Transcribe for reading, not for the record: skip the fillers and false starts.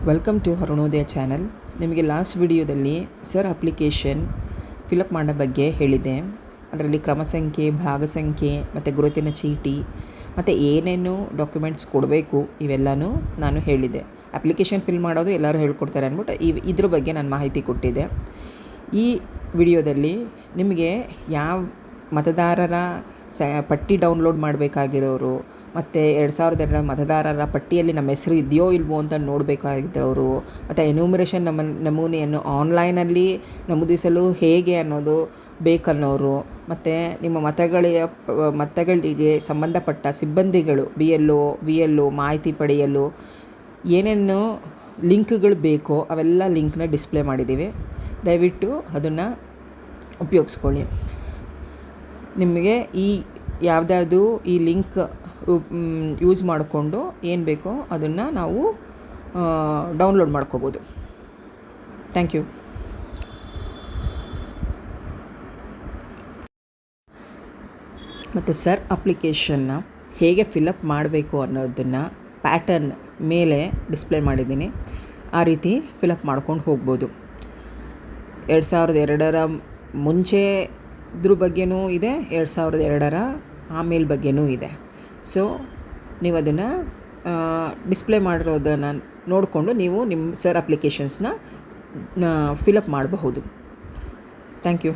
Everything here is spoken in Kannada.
Welcome to Arunodaya channel. ನಿಮಗೆ ಲಾಸ್ಟ್ ವಿಡಿಯೋದಲ್ಲಿ ಸರ್ ಅಪ್ಲಿಕೇಶನ್ ಫಿಲಪ್ ಮಾಡೋ ಬಗ್ಗೆ ಹೇಳಿದೆ. ಅದರಲ್ಲಿ ಕ್ರಮ ಸಂಖ್ಯೆ, ಭಾಗ ಸಂಖ್ಯೆ ಮತ್ತು ಗುರುತಿನ ಚೀಟಿ ಮತ್ತು ಏನೇನು ಡಾಕ್ಯುಮೆಂಟ್ಸ್ ಕೊಡಬೇಕು ಇವೆಲ್ಲನೂ ನಾನು ಹೇಳಿದೆ. ಅಪ್ಲಿಕೇಶನ್ ಫಿಲ್ ಮಾಡೋದು ಎಲ್ಲರೂ ಹೇಳ್ಕೊಡ್ತಾರೆ ಅಂದ್ಬಿಟ್ಟು ಇದ್ರ ಬಗ್ಗೆ ನಾನು ಮಾಹಿತಿ ಕೊಟ್ಟಿದ್ದೆ. ಈ ವಿಡಿಯೋದಲ್ಲಿ ನಿಮಗೆ ಯಾವ ಮತದಾರರ ಪಟ್ಟಿ ಡೌನ್ಲೋಡ್ ಮಾಡಬೇಕಾಗಿರೋರು ಮತ್ತು 2002 ಮತದಾರರ ಪಟ್ಟಿಯಲ್ಲಿ ನಮ್ಮ ಹೆಸರು ಇದೆಯೋ ಇಲ್ವೋ ಅಂತ ನೋಡಬೇಕಾಗಿದ್ದವರು ಮತ್ತು ಎನ್ಯೂಮರೇಷನ್ ನಮೂನೆಯನ್ನು ಆನ್ಲೈನಲ್ಲಿ ನಮೂದಿಸಲು ಹೇಗೆ ಅನ್ನೋದು ಬೇಕನ್ನೋರು ಮತ್ತು ನಿಮ್ಮ ಮತಗಳಿಗೆ ಸಂಬಂಧಪಟ್ಟ ಸಿಬ್ಬಂದಿಗಳು BLO ಮಾಹಿತಿ ಪಡೆಯಲು ಏನೇನು ಲಿಂಕ್ಗಳು ಬೇಕೋ ಅವೆಲ್ಲ ಲಿಂಕ್ನ ಡಿಸ್ಪ್ಲೇ ಮಾಡಿದ್ದೀವಿ. ದಯವಿಟ್ಟು ಅದನ್ನು ಉಪಯೋಗಿಸ್ಕೊಳ್ಳಿ. ನಿಮಗೆ ಯಾವುದಾದ್ರು ಈ ಲಿಂಕ್ ಯೂಸ್ ಮಾಡಿಕೊಂಡು ಏನು ಬೇಕೋ ಅದನ್ನು ನಾವು ಡೌನ್ಲೋಡ್ ಮಾಡ್ಕೋಬೋದು. Thank you. ಮತ್ತು ಸರ್ ಅಪ್ಲಿಕೇಶನ್ನ ಹೇಗೆ ಫಿಲಪ್ ಮಾಡಬೇಕು ಅನ್ನೋದನ್ನು ಪ್ಯಾಟರ್ನ್ ಮೇಲೆ ಡಿಸ್ಪ್ಲೇ ಮಾಡಿದ್ದೀನಿ. ಆ ರೀತಿ ಫಿಲಪ್ ಮಾಡ್ಕೊಂಡು ಹೋಗ್ಬೋದು. 2002 ಮುಂಚೆ ಇದ್ರ ಬಗ್ಗೆನೂ ಇದೆ, 2002 ಆಮೇಲೆ ಬಗ್ಗೆನೂ ಇದೆ. ಸೊ ನೀವು ಅದನ್ನು ಡಿಸ್ಪ್ಲೇ ಮಾಡಿರೋದನ್ನು ನೋಡಿಕೊಂಡು ನೀವು ನಿಮ್ಮ ಸರ್ ಅಪ್ಲಿಕೇಶನ್ಸ್ನ ಫಿಲಪ್ ಮಾಡಬಹುದು. Thank you.